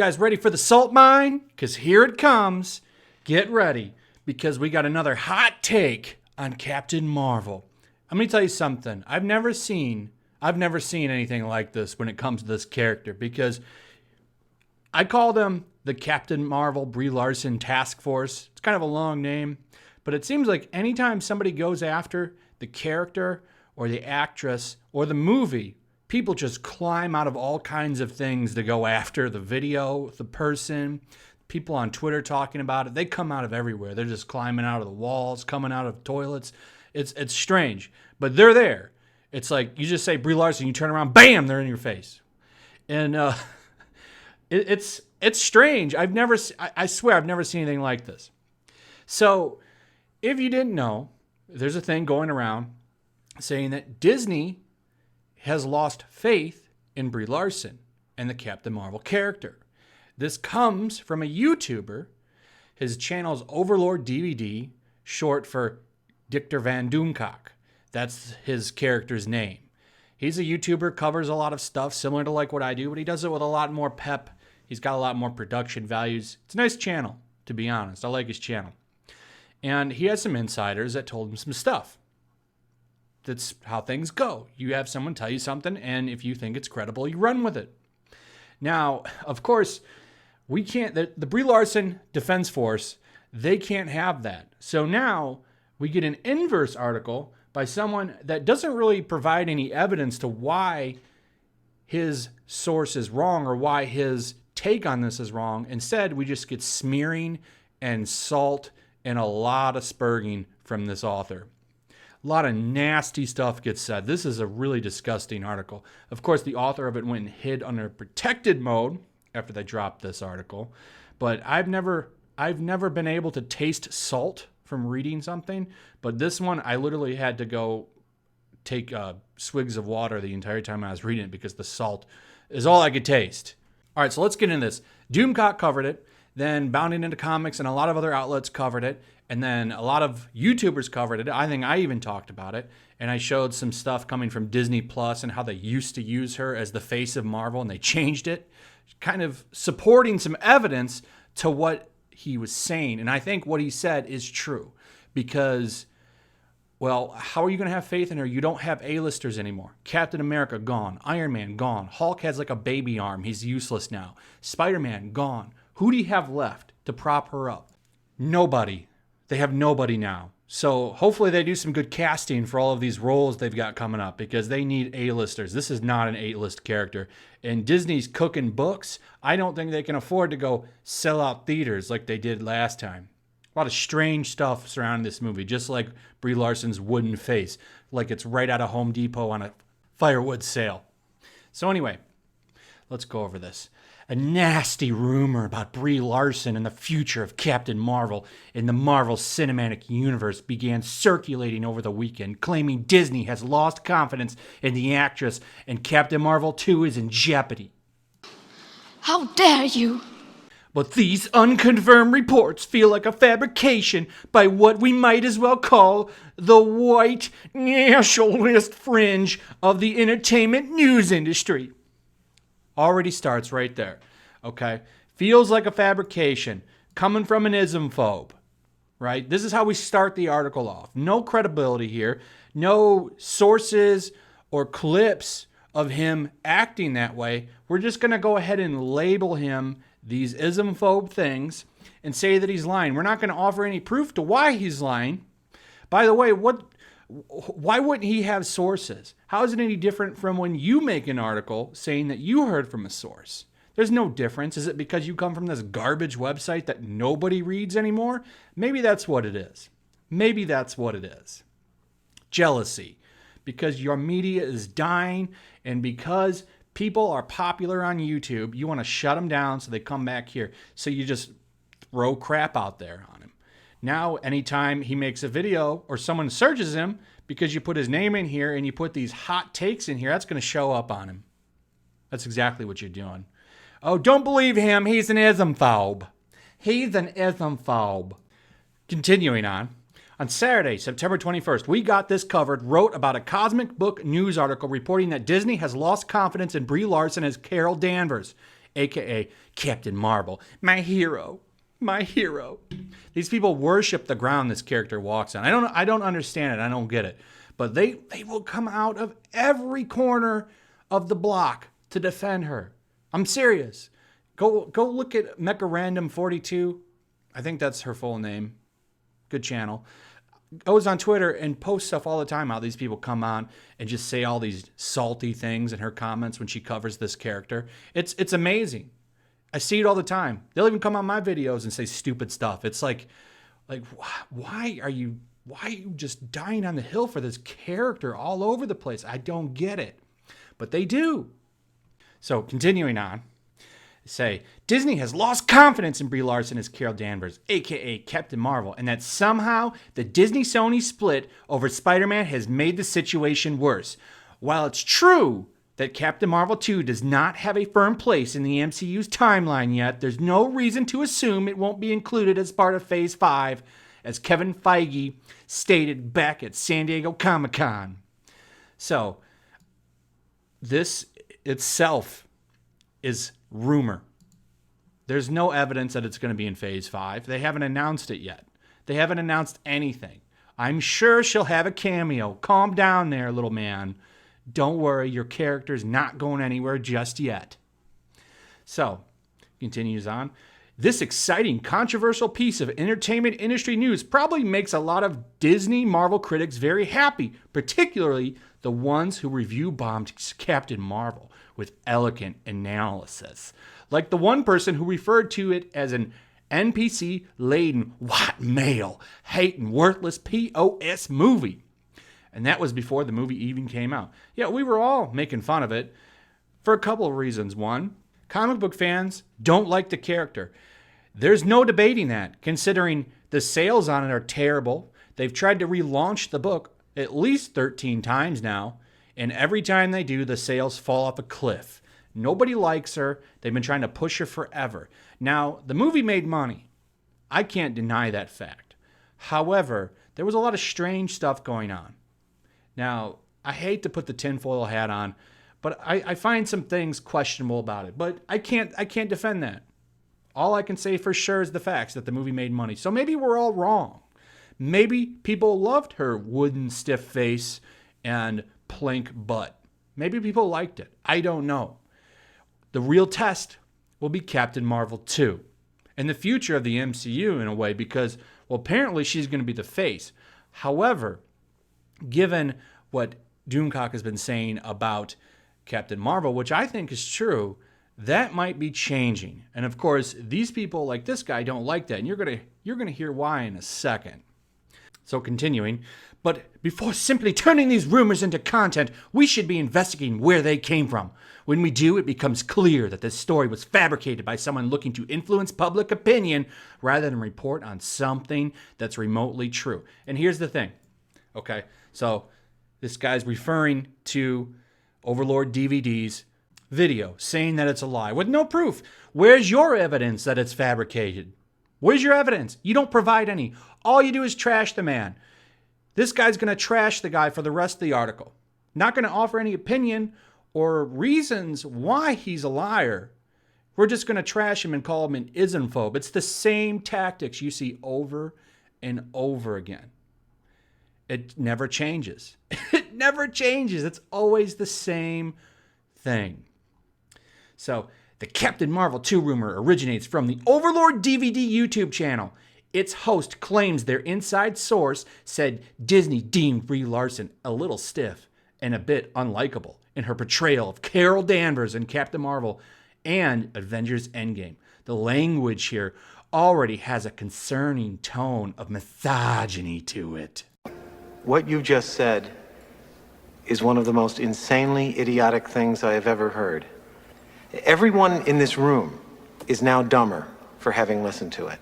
guys ready for the salt mine? Because here it comes. Get ready, because we got another hot take on Captain Marvel. Let me tell you something. I've never seen anything like this when it comes to this character, because I call them the Captain Marvel Brie Larson Task Force. It's kind of a long name, but it seems like anytime somebody goes after the character or the actress or the movie, people just climb out of all kinds of things to go after the video, the person, people on Twitter talking about it. They come out of everywhere. They're just climbing out of the walls, coming out of toilets. It's strange, but they're there. It's like you just say Brie Larson, you turn around, bam, they're in your face. And it's strange. I swear I've never seen anything like this. So if you didn't know, there's a thing going around saying that Disney has lost faith in Brie Larson and the Captain Marvel character. This comes from a YouTuber. His channel's Overlord DVD, short for Dictor Van Doomcock. That's his character's name. He's a YouTuber, covers a lot of stuff similar to like what I do, but he does it with a lot more pep. He's got a lot more production values. It's a nice channel, to be honest. I like his channel. And he has some insiders that told him some stuff. That's how things go. You have someone tell you something, and if you think it's credible, you run with it. Now, of course, we can't, the Brie Larson Defense Force, they can't have that. So now we get an inverse article by someone that doesn't really provide any evidence to why his source is wrong or why his take on this is wrong. Instead, we just get smearing and salt and a lot of spurging from this author. A lot of nasty stuff gets said. This is a really disgusting article. Of course, the author of it went and hid under protected mode after they dropped this article. But I've never been able to taste salt from reading something. But this one, I literally had to go take swigs of water the entire time I was reading it because the salt is all I could taste. All right, so let's get into this. Doomcock covered it. Then Bounding Into Comics and a lot of other outlets covered it. And then a lot of YouTubers covered it. I think I even talked about it. And I showed some stuff coming from Disney Plus and how they used to use her as the face of Marvel and they changed it. Kind of supporting some evidence to what he was saying. And I think what he said is true. Because, well, how are you going to have faith in her? You don't have A-listers anymore. Captain America, gone. Iron Man, gone. Hulk has like a baby arm. He's useless now. Spider-Man, gone. Who do you have left to prop her up? Nobody. They have nobody now. So hopefully they do some good casting for all of these roles they've got coming up because they need A-listers. This is not an A-list character. And Disney's cooking books. I don't think they can afford to go sell out theaters like they did last time. A lot of strange stuff surrounding this movie, just like Brie Larson's wooden face, like it's right out of Home Depot on a firewood sale. So anyway, let's go over this. A nasty rumor about Brie Larson and the future of Captain Marvel in the Marvel Cinematic Universe began circulating over the weekend, claiming Disney has lost confidence in the actress and Captain Marvel 2 is in jeopardy. How dare you! But these unconfirmed reports feel like a fabrication by what we might as well call the white nationalist fringe of the entertainment news industry. Already starts right there, okay? Feels like a fabrication coming from an ismphobe, right? This is how we start the article off. No credibility here, no sources or clips of him acting that way. We're just going to go ahead and label him these ismphobe things and say that he's lying. We're not going to offer any proof to why he's lying. By the way, why wouldn't he have sources? How is it any different from when you make an article saying that you heard from a source? There's no difference. Is it because you come from this garbage website that nobody reads anymore? Maybe that's what it is. Maybe that's what it is. Jealousy. Because your media is dying and because people are popular on YouTube, you want to shut them down so they come back here. So you just throw crap out there on him. Now, anytime he makes a video or someone searches him because you put his name in here and you put these hot takes in here, that's going to show up on him. That's exactly what you're doing. Oh, don't believe him. He's an ismphobe. He's an ismphobe. Continuing on. On Saturday, September 21st, We Got This Covered wrote about a Cosmic Book news article reporting that Disney has lost confidence in Brie Larson as Carol Danvers aka Captain Marvel, my hero, my hero. These people worship the ground this character walks on. I don't understand it. I don't get it. But they will come out of every corner of the block to defend her. I'm serious. Go look at Mecha Random 42. I think that's her full name. Good channel. Goes on Twitter and posts stuff all the time how these people come on and just say all these salty things in her comments when she covers this character. It's amazing. I see it all the time. They'll even come on my videos and say stupid stuff. It's like why are you just dying on the hill for this character all over the place? I don't get it. But they do. So continuing on. Say, Disney has lost confidence in Brie Larson as Carol Danvers, a.k.a. Captain Marvel, and that somehow the Disney-Sony split over Spider-Man has made the situation worse. While it's true that Captain Marvel 2 does not have a firm place in the MCU's timeline yet, there's no reason to assume it won't be included as part of Phase 5, as Kevin Feige stated back at San Diego Comic-Con. So, this itself is rumor. There's no evidence that it's going to be in Phase 5. They haven't announced it yet. They haven't announced anything. I'm sure she'll have a cameo. Calm down there, little man. Don't worry, your character's not going anywhere just yet. So, continues on. This exciting, controversial piece of entertainment industry news probably makes a lot of Disney Marvel critics very happy, particularly the ones who review bombed Captain Marvel with elegant analysis. Like the one person who referred to it as an NPC-laden, white male, hating, worthless POS movie. And that was before the movie even came out. Yeah, we were all making fun of it for a couple of reasons. One, comic book fans don't like the character. There's no debating that, considering the sales on it are terrible. They've tried to relaunch the book at least 13 times now, and every time they do, the sales fall off a cliff. Nobody likes her. They've been trying to push her forever. Now, the movie made money. I can't deny that fact. However, there was a lot of strange stuff going on. Now, I hate to put the tinfoil hat on, but I find some things questionable about it. But I can't defend that. All I can say for sure is the facts that the movie made money. So maybe we're all wrong. Maybe people loved her wooden stiff face and plank butt. Maybe people liked it. I don't know. The real test will be Captain Marvel 2 and the future of the MCU in a way because, well, apparently she's going to be the face. However, given what Doomcock has been saying about Captain Marvel, which I think is true, that might be changing. And of course, these people like this guy don't like that, and you're going to hear why in a second. So continuing, but before simply turning these rumors into content, we should be investigating where they came from. When we do, it becomes clear that this story was fabricated by someone looking to influence public opinion rather than report on something that's remotely true. And here's the thing, okay? So this guy's referring to Overlord DVD's video, saying that it's a lie with no proof. Where's your evidence that it's fabricated? Where's your evidence? You don't provide any. All you do is trash the man. This guy's going to trash the guy for the rest of the article. Not going to offer any opinion or reasons why he's a liar. We're just going to trash him and call him an ismphobe. It's the same tactics you see over and over again. It never changes. It never changes. It's always the same thing. So, the Captain Marvel 2 rumor originates from the Overlord DVD YouTube channel. Its host claims their inside source said Disney deemed Brie Larson a little stiff and a bit unlikable in her portrayal of Carol Danvers in Captain Marvel and Avengers Endgame. The language here already has a concerning tone of misogyny to it. What you just said is one of the most insanely idiotic things I have ever heard. Everyone in this room is now dumber for having listened to it.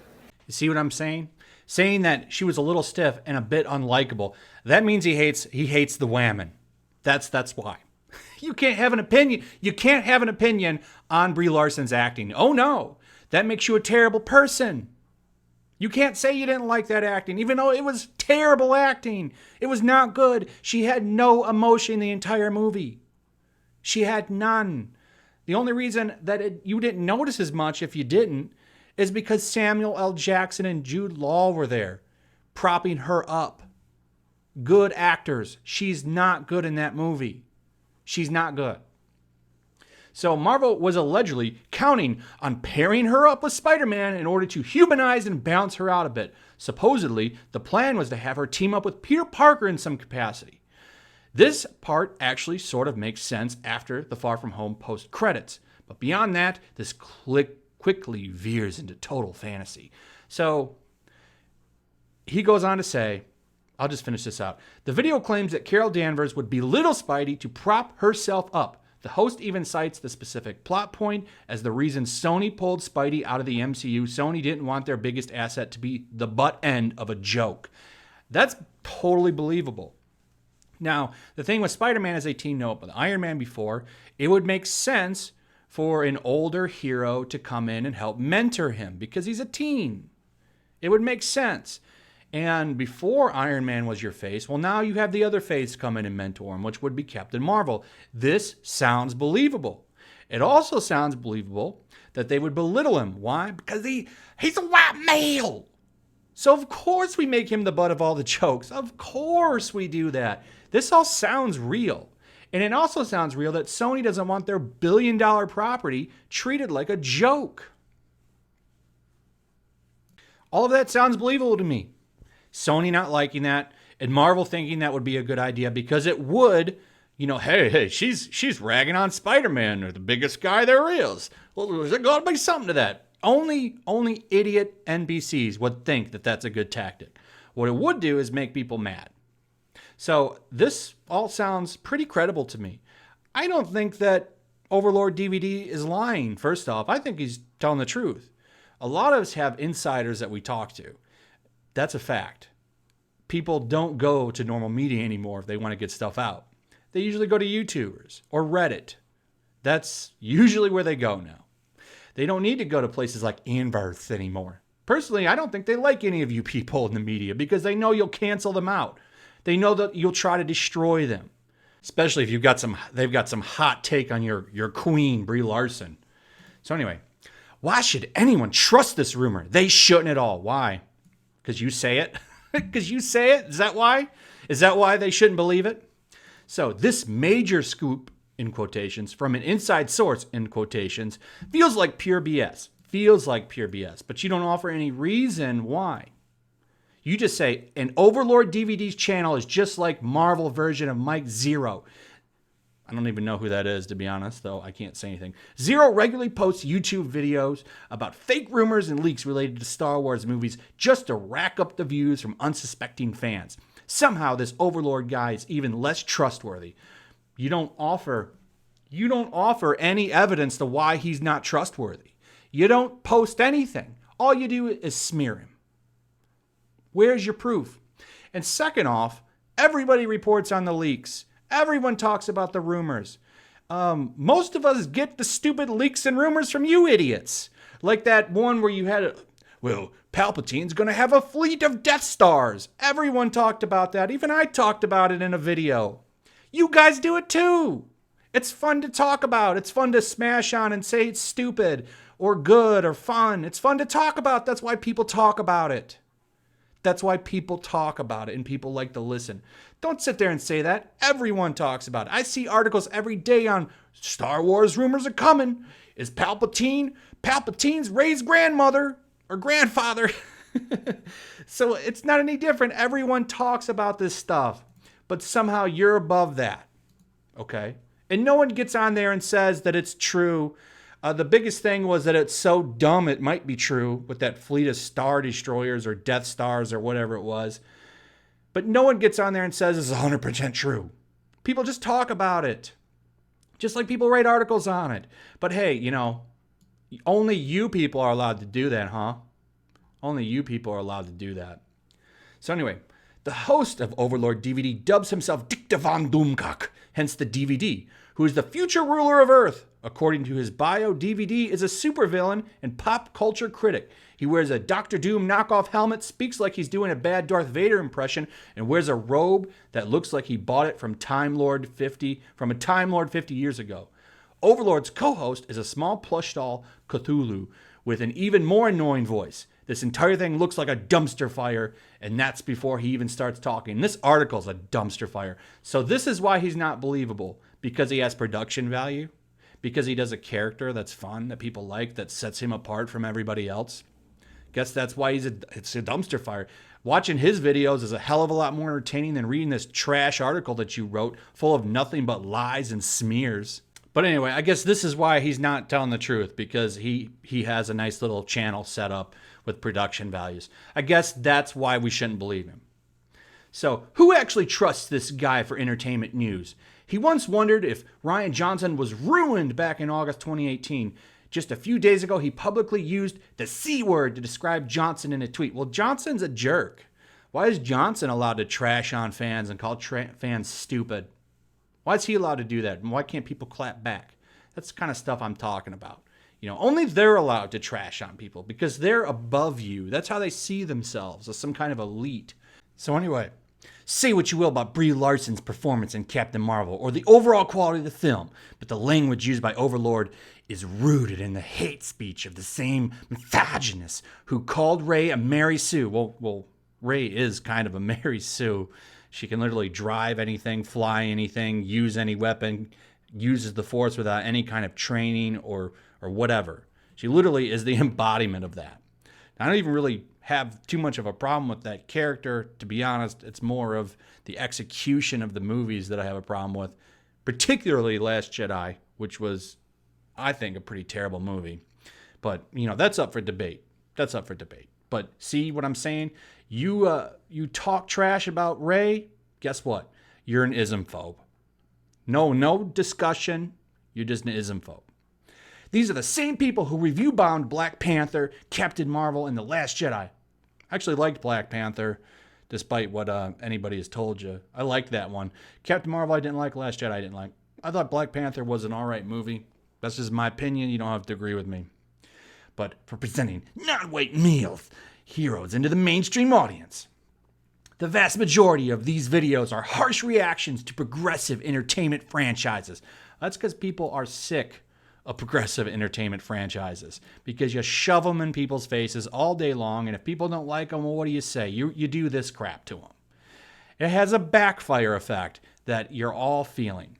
You see what I'm saying? Saying that she was a little stiff and a bit unlikable. That means he hates the women. That's why. You can't have an opinion. You can't have an opinion on Brie Larson's acting. Oh no, that makes you a terrible person. You can't say you didn't like that acting, even though it was terrible acting. It was not good. She had no emotion the entire movie. She had none. The only reason that you didn't notice as much, if you didn't, is because Samuel L. Jackson and Jude Law were there, propping her up. Good actors. She's not good in that movie. She's not good. So Marvel was allegedly counting on pairing her up with Spider-Man in order to humanize and balance her out a bit. Supposedly, the plan was to have her team up with Peter Parker in some capacity. This part actually sort of makes sense after the Far From Home post-credits. But beyond that, this quickly veers into total fantasy. So he goes on to say, I'll just finish this out. The video claims that Carol Danvers would belittle Spidey to prop herself up. The host even cites the specific plot point as the reason Sony pulled Spidey out of the MCU. Sony didn't want their biggest asset to be the butt end of a joke. That's totally believable. Now, the thing with Spider-Man is they teamed up with Iron Man before. It would make sense for an older hero to come in and help mentor him because he's a teen. It would make sense. And before Iron Man was your face, well, now you have the other face come in and mentor him, which would be Captain Marvel. This sounds believable. It also sounds believable that they would belittle him. Why? Because he's a white male. So of course we make him the butt of all the jokes. Of course we do that. This all sounds real. And it also sounds real that Sony doesn't want their billion-dollar property treated like a joke. All of that sounds believable to me. Sony not liking that, and Marvel thinking that would be a good idea because it would, hey, she's ragging on Spider-Man, or the biggest guy there is. Well, there's got to be something to that. Only idiot NBCs would think that that's a good tactic. What it would do is make people mad. So this all sounds pretty credible to me. I don't think that Overlord DVD is lying, first off. I think he's telling the truth. A lot of us have insiders that we talk to. That's a fact. People don't go to normal media anymore if they want to get stuff out. They usually go to YouTubers or Reddit. That's usually where they go now. They don't need to go to places like Anverse anymore. Personally, I don't think they like any of you people in the media because they know you'll cancel them out. They know that you'll try to destroy them. Especially if they've got some hot take on your queen, Brie Larson. So anyway, why should anyone trust this rumor? They shouldn't at all. Why? Because you say it? Because you say it? Is that why? Is that why they shouldn't believe it? So this major scoop, in quotations, from an inside source, in quotations, feels like pure BS. Feels like pure BS. But you don't offer any reason why. You just say, an Overlord DVD's channel is just like Marvel version of Mike Zero. I don't even know who that is, to be honest, though I can't say anything. Zero regularly posts YouTube videos about fake rumors and leaks related to Star Wars movies just to rack up the views from unsuspecting fans. Somehow this Overlord guy is even less trustworthy. You don't offer any evidence to why he's not trustworthy. You don't post anything. All you do is smear him. Where's your proof? And second off, everybody reports on the leaks. Everyone talks about the rumors. Most of us get the stupid leaks and rumors from you idiots. Like that one where you had, Palpatine's going to have a fleet of Death Stars. Everyone talked about that. Even I talked about it in a video. You guys do it too. It's fun to talk about. It's fun to smash on and say it's stupid or good or fun. It's fun to talk about. That's why people talk about it. That's why people talk about it and people like to listen. Don't sit there and say that. Everyone talks about it. I see articles every day on Star Wars rumors are coming. Is Palpatine's Rey's grandmother or grandfather? So it's not any different. Everyone talks about this stuff, but somehow you're above that. Okay? And no one gets on there and says that it's true. The biggest thing was that it's so dumb it might be true with that fleet of Star Destroyers or Death Stars or whatever it was. But no one gets on there and says it's 100% true. People just talk about it. Just like people write articles on it. But hey, only you people are allowed to do that, huh? Only you people are allowed to do that. So anyway, the host of Overlord DVD dubs himself Dicta von Doomcock, hence the DVD, who is the future ruler of Earth. According to his bio, DVD is a supervillain and pop culture critic. He wears a Dr. Doom knockoff helmet, speaks like he's doing a bad Darth Vader impression, and wears a robe that looks like he bought it from a Time Lord 50 years ago. Overlord's co-host is a small plush doll Cthulhu with an even more annoying voice. This entire thing looks like a dumpster fire, and that's before he even starts talking. This article's a dumpster fire. So this is why he's not believable, because he has production value, because he does a character that's fun, that people like, that sets him apart from everybody else. Guess that's why it's a dumpster fire. Watching his videos is a hell of a lot more entertaining than reading this trash article that you wrote full of nothing but lies and smears. But anyway, I guess this is why he's not telling the truth, because he has a nice little channel set up with production values. I guess that's why we shouldn't believe him. So, who actually trusts this guy for entertainment news? He once wondered if Rian Johnson was ruined back in August 2018. Just a few days ago, he publicly used the C word to describe Johnson in a tweet. Well, Johnson's a jerk. Why is Johnson allowed to trash on fans and call fans stupid? Why is he allowed to do that? And why can't people clap back? That's the kind of stuff I'm talking about. You know, only they're allowed to trash on people because they're above you. That's how they see themselves, as some kind of elite. So anyway, say what you will about Brie Larson's performance in Captain Marvel or the overall quality of the film, but the language used by Overlord is rooted in the hate speech of the same misogynist who called Rey a Mary Sue. Well, Rey is kind of a Mary Sue. She can literally drive anything, fly anything, use any weapon, uses the Force without any kind of training or whatever. She literally is the embodiment of that. I don't even really have too much of a problem with that character, to be honest. It's more of the execution of the movies that I have a problem with, particularly Last Jedi, which was, I think, a pretty terrible movie. But, you know, that's up for debate. But see what I'm saying? You talk trash about Rey, guess what? You're an ismphobe. No discussion. You're just an ismphobe. These are the same people who review-bombed Black Panther, Captain Marvel, and The Last Jedi. I actually liked Black Panther, despite what anybody has told you. I liked that one. Captain Marvel I didn't like, Last Jedi I didn't like. I thought Black Panther was an alright movie. That's just my opinion. You don't have to agree with me. But for presenting non-white males heroes into the mainstream audience, the vast majority of these videos are harsh reactions to progressive entertainment franchises. That's because people are sick of progressive entertainment franchises, because you shove them in people's faces all day long, and if people don't like them, well, what do you say? You do this crap to them. It has a backfire effect that you're all feeling.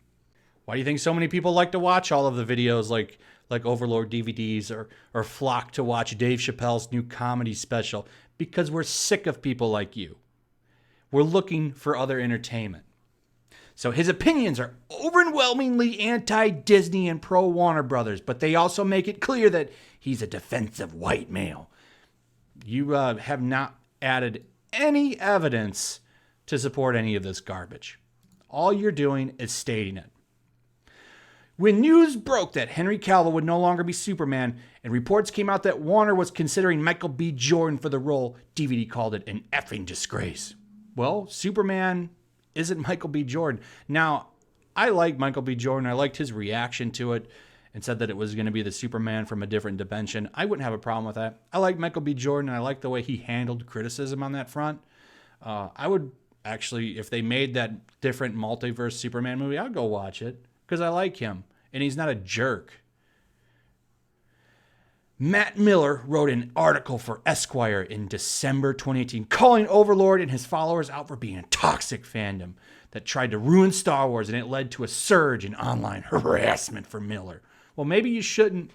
Why do you think so many people like to watch all of the videos like Overlord DVDs or flock to watch Dave Chappelle's new comedy special? Because we're sick of people like you. We're looking for other entertainment. So his opinions are overwhelmingly anti-Disney and pro-Warner Brothers, but they also make it clear that he's a defensive white male. You have not added any evidence to support any of this garbage. All you're doing is stating it. When news broke that Henry Cavill would no longer be Superman, and reports came out that Warner was considering Michael B. Jordan for the role, DVD called it an effing disgrace. Well, Superman isn't Michael B. Jordan. Now, I like Michael B. Jordan. I liked his reaction to it and said that it was going to be the Superman from a different dimension. I wouldn't have a problem with that. I like Michael B. Jordan, and I like the way he handled criticism on that front. I would actually, if they made that different multiverse Superman movie, I'd go watch it because I like him, and he's not a jerk. Matt Miller wrote an article for Esquire in December 2018 calling Overlord and his followers out for being a toxic fandom that tried to ruin Star Wars, and it led to a surge in online harassment for Miller. Well, maybe you shouldn't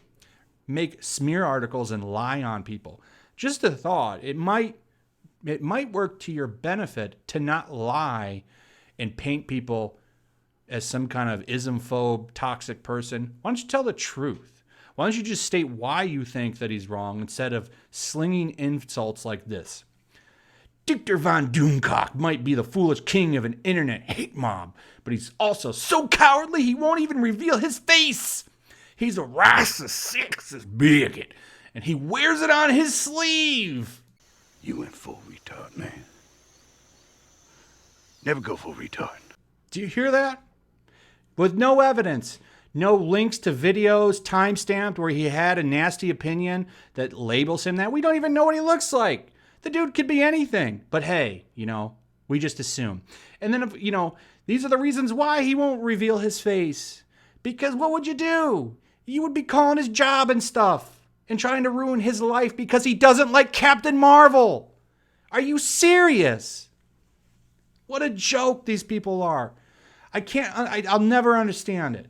make smear articles and lie on people. Just a thought. It might work to your benefit to not lie and paint people as some kind of ismphobe, toxic person. Why don't you tell the truth? Why don't you just state why you think that he's wrong instead of slinging insults like this? Dieter von Doomcock might be the foolish king of an internet hate mob, but he's also so cowardly he won't even reveal his face. He's a racist, sexist bigot, and he wears it on his sleeve. You went full retard, man. Never go full retard. Do you hear that? With no evidence. No links to videos, timestamped, where he had a nasty opinion that labels him that. We don't even know what he looks like. The dude could be anything. But hey, we just assume. And then, these are the reasons why he won't reveal his face. Because what would you do? You would be calling his job and stuff and trying to ruin his life because he doesn't like Captain Marvel. Are you serious? What a joke these people are. I'll never understand it.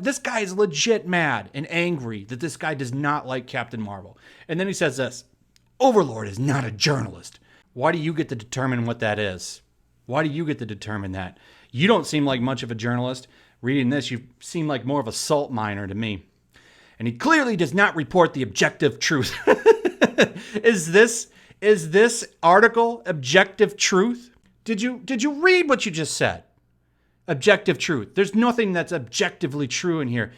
This guy is legit mad and angry that this guy does not like Captain Marvel. And then he says this, Overlord is not a journalist. Why do you get to determine what that is? Why do you get to determine that? You don't seem like much of a journalist. Reading this, you seem like more of a salt miner to me. And he clearly does not report the objective truth. Is this article objective truth? Did you read what you just said? Objective truth. There's nothing that's objectively true in here.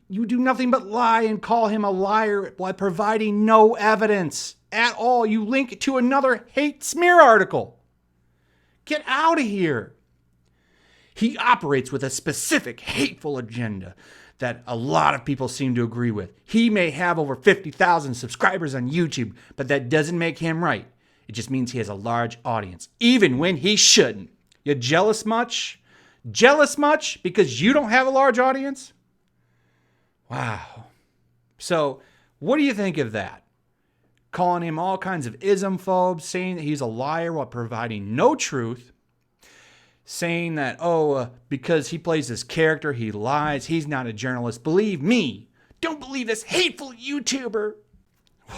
You do nothing but lie and call him a liar while providing no evidence at all. You link to another hate smear article. Get out of here. He operates with a specific hateful agenda that a lot of people seem to agree with. He may have over 50,000 subscribers on YouTube, but that doesn't make him right. It just means he has a large audience, even when he shouldn't. You jealous much? Jealous much because you don't have a large audience? Wow. So, what do you think of that? Calling him all kinds of ismphobes, saying that he's a liar while providing no truth, saying that, because he plays this character, he lies, he's not a journalist. Believe me. Don't believe this hateful YouTuber.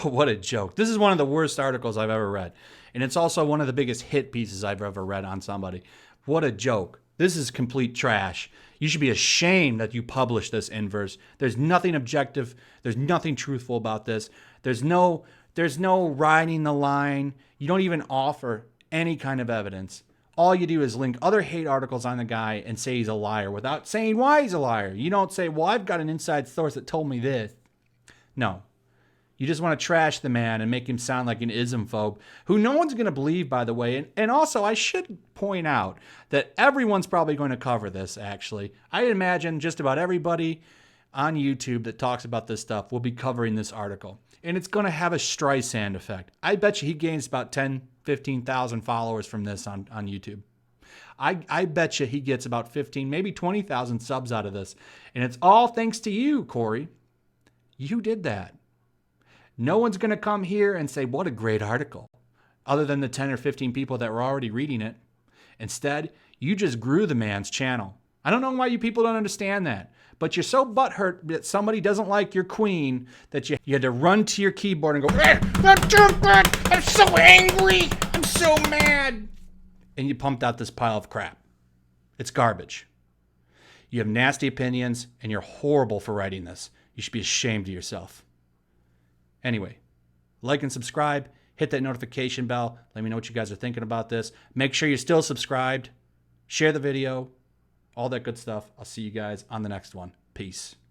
What a joke. This is one of the worst articles I've ever read. And it's also one of the biggest hit pieces I've ever read on somebody. What a joke. This is complete trash. You should be ashamed that you published this inverse. There's nothing objective. There's nothing truthful about this. There's no riding the line. You don't even offer any kind of evidence. All you do is link other hate articles on the guy and say he's a liar without saying why he's a liar. You don't say, well, I've got an inside source that told me this. No. You just want to trash the man and make him sound like an ismphobe, who no one's going to believe, by the way. And also, I should point out that everyone's probably going to cover this, actually. I imagine just about everybody on YouTube that talks about this stuff will be covering this article. And it's going to have a streisand effect. I bet you he gains about 10, 15,000 followers from this on YouTube. I bet you he gets about 15, maybe 20,000 subs out of this. And it's all thanks to you, Corey. You did that. No one's going to come here and say, what a great article, other than the 10 or 15 people that were already reading it. Instead, you just grew the man's channel. I don't know why you people don't understand that, but you're so butthurt that somebody doesn't like your queen that you had to run to your keyboard and go, I'm so angry, I'm so mad. And you pumped out this pile of crap. It's garbage. You have nasty opinions, and you're horrible for writing this. You should be ashamed of yourself. Anyway, like and subscribe. Hit that notification bell. Let me know what you guys are thinking about this. Make sure you're still subscribed. Share the video. All that good stuff. I'll see you guys on the next one. Peace.